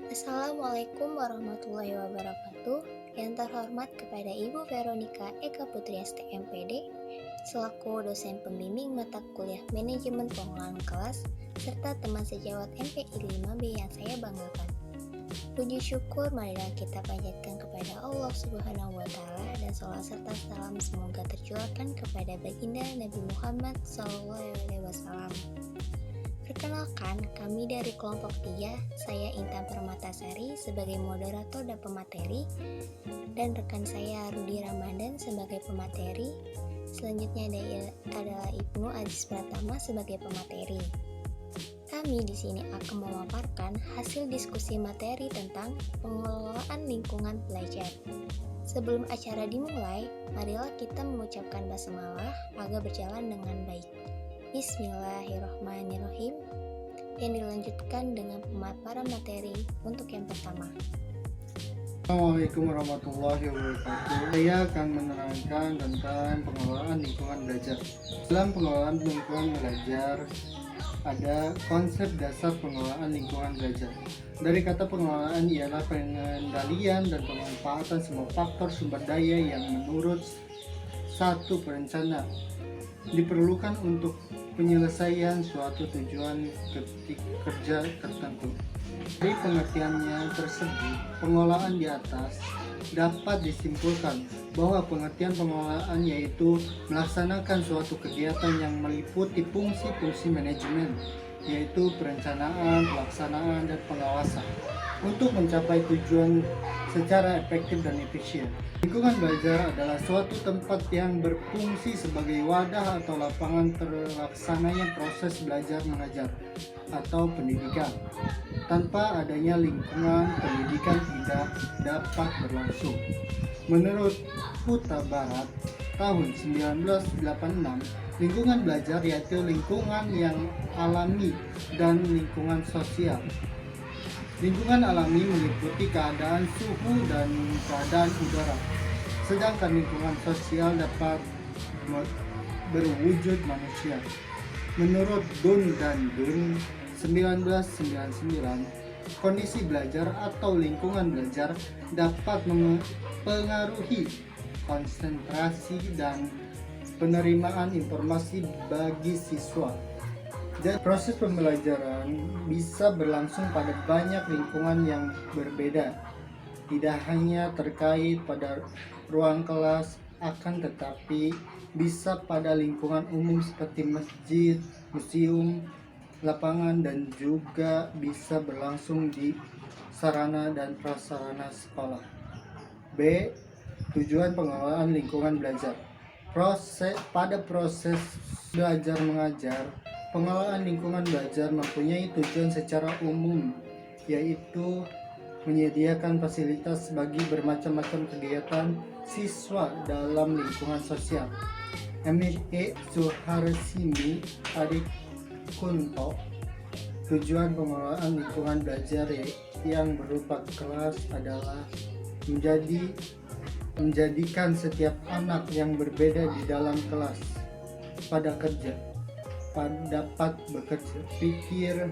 Assalamualaikum warahmatullahi wabarakatuh. Yang terhormat kepada Ibu Veronica Eka Putri STMPD, selaku dosen pembimbing mata kuliah Manajemen Pengelolaan Kelas, serta teman sejawat MPI 5B yang saya banggakan. Puji syukur marilah kita panjatkan kepada Allah Subhanahu wa Ta'ala, dan salawat serta salam semoga tercurahkan kepada baginda Nabi Muhammad SAW. Perkenalkan, kami dari kelompok 3, saya Intan Permatasari sebagai moderator dan pemateri, dan rekan saya Rudi Ramadan sebagai pemateri. Selanjutnya adalah Ibnu Aziz Pratama sebagai pemateri. Kami di sini akan memaparkan hasil diskusi materi tentang pengelolaan lingkungan belajar. Sebelum acara dimulai, marilah kita mengucapkan basmalah agar berjalan dengan baik. Bismillahirrahmanirrahim. Yang dilanjutkan dengan pemaparan materi untuk yang pertama. Assalamualaikum warahmatullahi wabarakatuh. Saya akan menerangkan tentang pengelolaan lingkungan belajar. Dalam pengelolaan lingkungan belajar ada konsep dasar pengelolaan lingkungan belajar. Dari kata pengelolaan ialah pengendalian dan pemanfaatan semua faktor sumber daya yang menurut satu perencana diperlukan untuk penyelesaian suatu tujuan kerja tertentu. Dari pengertiannya tersebut, pengelolaan di atas dapat disimpulkan bahwa pengertian pengelolaan yaitu melaksanakan suatu kegiatan yang meliputi fungsi-fungsi manajemen, yaitu perencanaan, pelaksanaan, dan pengawasan untuk mencapai tujuan secara efektif dan efisien. Lingkungan belajar adalah suatu tempat yang berfungsi sebagai wadah atau lapangan terlaksananya proses belajar mengajar atau pendidikan. Tanpa adanya lingkungan, pendidikan tidak dapat berlangsung. Menurut Huta Barat tahun 1986, lingkungan belajar yaitu lingkungan yang alami dan lingkungan sosial. Lingkungan alami meliputi keadaan suhu dan keadaan udara, sedangkan lingkungan sosial dapat berwujud manusia. Menurut Dunn dan Dunn 1999, kondisi belajar atau lingkungan belajar dapat mempengaruhi konsentrasi dan penerimaan informasi bagi siswa. Dan proses pembelajaran bisa berlangsung pada banyak lingkungan yang berbeda, tidak hanya terkait pada ruang kelas, akan tetapi bisa pada lingkungan umum seperti masjid, museum, lapangan, dan juga bisa berlangsung di sarana dan prasarana sekolah. B. Tujuan pengelolaan lingkungan belajar. Pada proses belajar mengajar, pengelolaan lingkungan belajar mempunyai tujuan secara umum, yaitu menyediakan fasilitas bagi bermacam-macam kegiatan siswa dalam lingkungan sosial. M.E. Suharsini Adikunto. Tujuan pengelolaan lingkungan belajar yang berupa kelas adalah menjadikan setiap anak yang berbeda di dalam kelas dapat bekerja, pikir,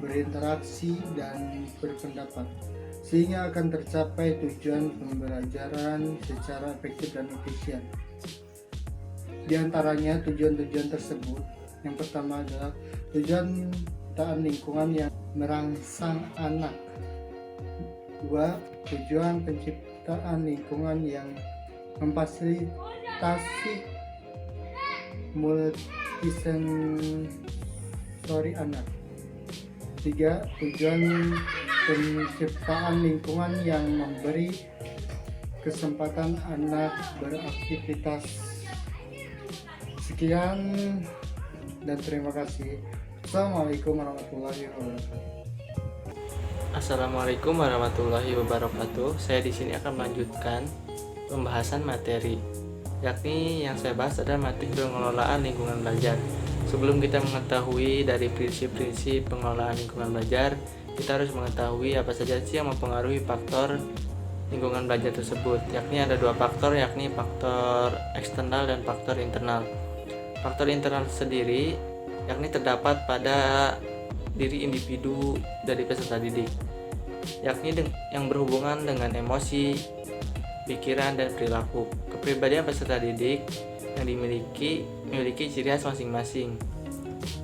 berinteraksi, dan berpendapat, sehingga akan tercapai tujuan pembelajaran secara efektif dan efisien. Di antaranya tujuan-tujuan tersebut, yang pertama adalah tujuan penciptaan lingkungan yang merangsang anak. 2. Tujuan penciptaan lingkungan yang memfasilitasi multisensori anak. 3. Tujuan penciptaan lingkungan yang memberi kesempatan anak beraktivitas. Sekian dan terima kasih. Assalamualaikum warahmatullahi wabarakatuh. Assalamualaikum warahmatullahi wabarakatuh. Saya di sini akan melanjutkan pembahasan materi, yakni yang saya bahas adalah materi pengelolaan lingkungan belajar. Sebelum kita mengetahui dari prinsip-prinsip pengelolaan lingkungan belajar, kita harus mengetahui apa saja sih yang mempengaruhi faktor lingkungan belajar tersebut, yakni ada dua faktor, yakni faktor eksternal dan faktor internal. Faktor internal sendiri yakni terdapat pada diri individu dari peserta didik, yakni yang berhubungan dengan emosi, pikiran, dan perilaku. Kepribadian peserta didik yang memiliki ciri khas masing-masing,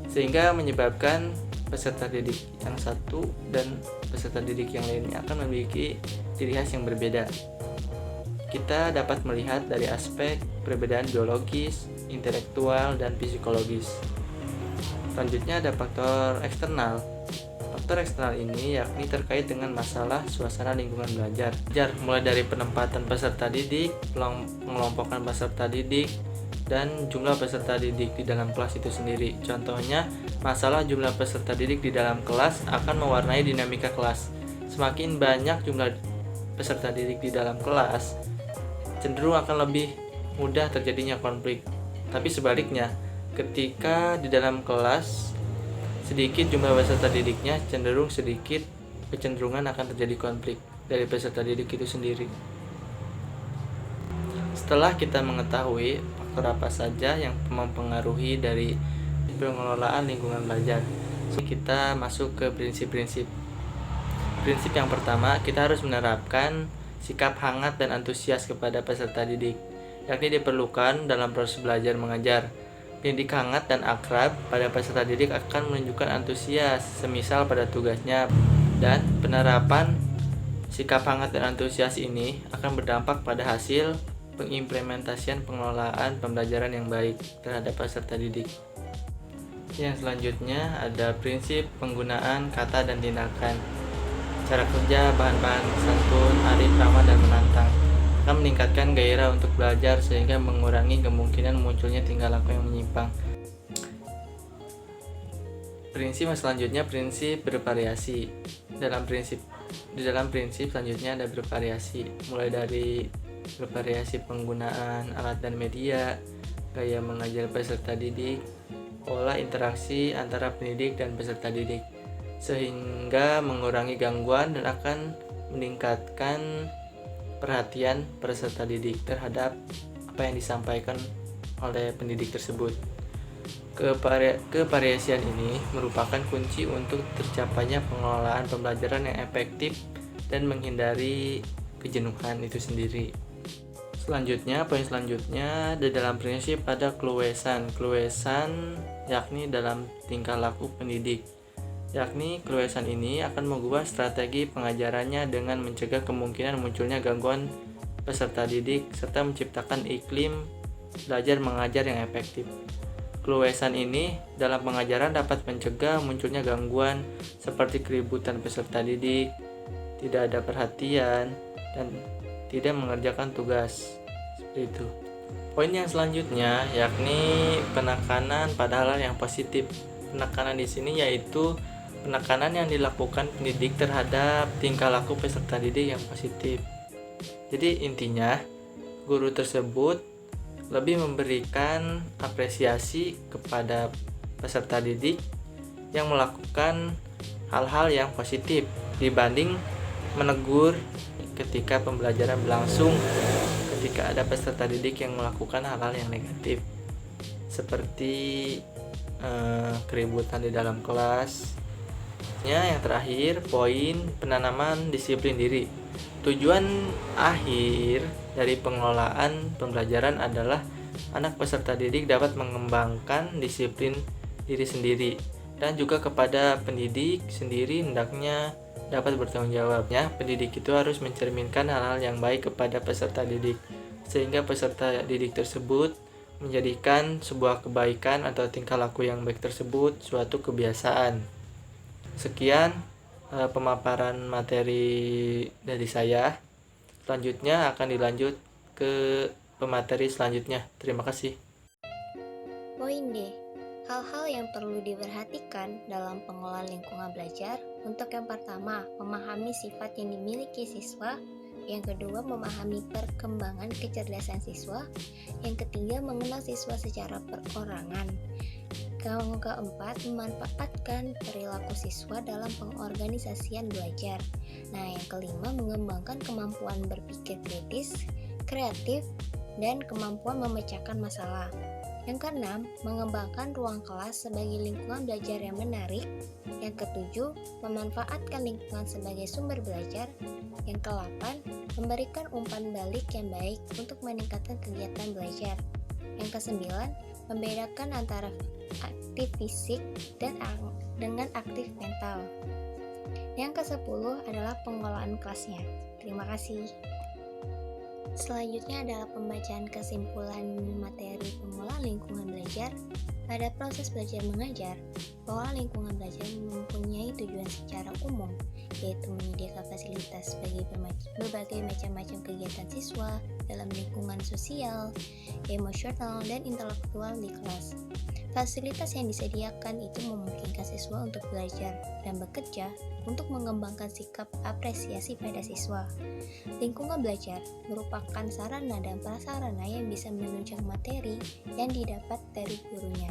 sehingga menyebabkan peserta didik yang satu dan peserta didik yang lainnya akan memiliki ciri khas yang berbeda. Kita dapat melihat dari aspek perbedaan biologis, intelektual, dan psikologis. Selanjutnya ada faktor eksternal. Faktor eksternal ini yakni terkait dengan masalah suasana lingkungan belajar, mulai dari penempatan peserta didik, pengelompokan peserta didik, dan jumlah peserta didik di dalam kelas itu sendiri. Contohnya, masalah jumlah peserta didik di dalam kelas akan mewarnai dinamika kelas. Semakin banyak jumlah peserta didik di dalam kelas, cenderung akan lebih mudah terjadinya konflik. Tapi sebaliknya, ketika di dalam kelas sedikit jumlah peserta didiknya, cenderung sedikit kecenderungan akan terjadi konflik dari peserta didik itu sendiri. Setelah kita mengetahui faktor apa saja yang mempengaruhi dari pengelolaan lingkungan belajar, kita masuk ke prinsip-prinsip. Prinsip yang pertama, kita harus menerapkan sikap hangat dan antusias kepada peserta didik, yakni diperlukan dalam proses belajar mengajar. Pendidik hangat dan akrab pada peserta didik akan menunjukkan antusias, semisal pada tugasnya, dan penerapan sikap hangat dan antusias ini akan berdampak pada hasil pengimplementasian pengelolaan pembelajaran yang baik terhadap peserta didik. Yang selanjutnya ada prinsip penggunaan kata dan tindakan. Cara kerja bahan-bahan santun, arif, ramah, dan menantang akan meningkatkan gairah untuk belajar sehingga mengurangi kemungkinan munculnya tingkah laku yang menyimpang. Prinsip selanjutnya prinsip bervariasi. Di dalam prinsip selanjutnya ada bervariasi, mulai dari bervariasi penggunaan alat dan media, gaya mengajar peserta didik, pola interaksi antara pendidik dan peserta didik, sehingga mengurangi gangguan dan akan meningkatkan perhatian peserta didik terhadap apa yang disampaikan oleh pendidik tersebut. Kevariasian ini merupakan kunci untuk tercapainya pengelolaan pembelajaran yang efektif dan menghindari kejenuhan itu sendiri. Poin selanjutnya di dalam prinsip ada keluesan. Keluesan yakni dalam tingkah laku pendidik. Yakni keluesan ini akan mengubah strategi pengajarannya dengan mencegah kemungkinan munculnya gangguan peserta didik serta menciptakan iklim belajar mengajar yang efektif. Keluesan ini dalam pengajaran dapat mencegah munculnya gangguan seperti keributan peserta didik, tidak ada perhatian, dan tidak mengerjakan tugas. Seperti itu. Poin yang selanjutnya yakni penekanan pada hal yang positif. Penekanan di sini yaitu penekanan yang dilakukan pendidik terhadap tingkah laku peserta didik yang positif. Jadi intinya, guru tersebut lebih memberikan apresiasi kepada peserta didik yang melakukan hal-hal yang positif dibanding menegur ketika pembelajaran berlangsung ketika ada peserta didik yang melakukan hal-hal yang negatif seperti keributan di dalam kelas. Yang terakhir, poin penanaman disiplin diri. Tujuan akhir dari pengelolaan pembelajaran adalah anak peserta didik dapat mengembangkan disiplin diri sendiri, dan juga kepada pendidik sendiri hendaknya dapat bertanggung jawabnya. Pendidik itu harus mencerminkan hal-hal yang baik kepada peserta didik, sehingga peserta didik tersebut menjadikan sebuah kebaikan atau tingkah laku yang baik tersebut suatu kebiasaan. Sekian pemaparan materi dari saya. Selanjutnya akan dilanjut ke pemateri selanjutnya. Terima kasih. Poin D. Hal-hal yang perlu diperhatikan dalam pengelolaan lingkungan belajar. Untuk yang pertama, memahami sifat yang dimiliki siswa. Yang kedua, memahami perkembangan kecerdasan siswa. Yang ketiga, mengenal siswa secara perorangan. Yang keempat, memanfaatkan perilaku siswa dalam pengorganisasian belajar. Nah, yang kelima, mengembangkan kemampuan berpikir kritis, kreatif, dan kemampuan memecahkan masalah. Yang keenam, mengembangkan ruang kelas sebagai lingkungan belajar yang menarik. Yang ketujuh, memanfaatkan lingkungan sebagai sumber belajar. Yang kedelapan, memberikan umpan balik yang baik untuk meningkatkan kegiatan belajar. Yang kesembilan, membedakan antara aktif fisik dengan aktif mental. Yang kesepuluh adalah pengelolaan kelasnya. Terima kasih. Selanjutnya adalah pembacaan kesimpulan materi pengelolaan lingkungan belajar. Pada proses belajar mengajar, pengelolaan lingkungan belajar mempunyai tujuan secara umum, yaitu menyediakan fasilitas bagi berbagai macam kegiatan siswa dalam lingkungan sosial, emosional, dan intelektual di kelas. Fasilitas yang disediakan itu memungkinkan siswa untuk belajar dan bekerja untuk mengembangkan sikap apresiasi pada siswa. Lingkungan belajar merupakan sarana dan prasarana yang bisa menunjang materi yang didapat dari gurunya.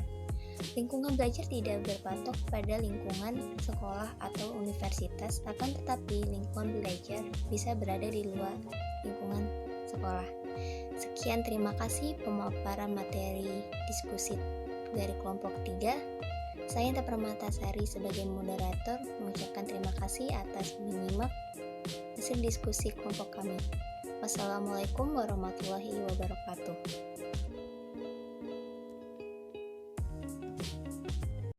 Lingkungan belajar tidak berpatok pada lingkungan sekolah atau universitas, akan tetapi lingkungan belajar bisa berada di luar lingkungan sekolah. Sekian, terima kasih pemaparan materi diskusi dari kelompok 3. Saya Inta Permatasari sebagai moderator mengucapkan terima kasih atas menyimak hasil diskusi kelompok kami. Wassalamualaikum warahmatullahi wabarakatuh.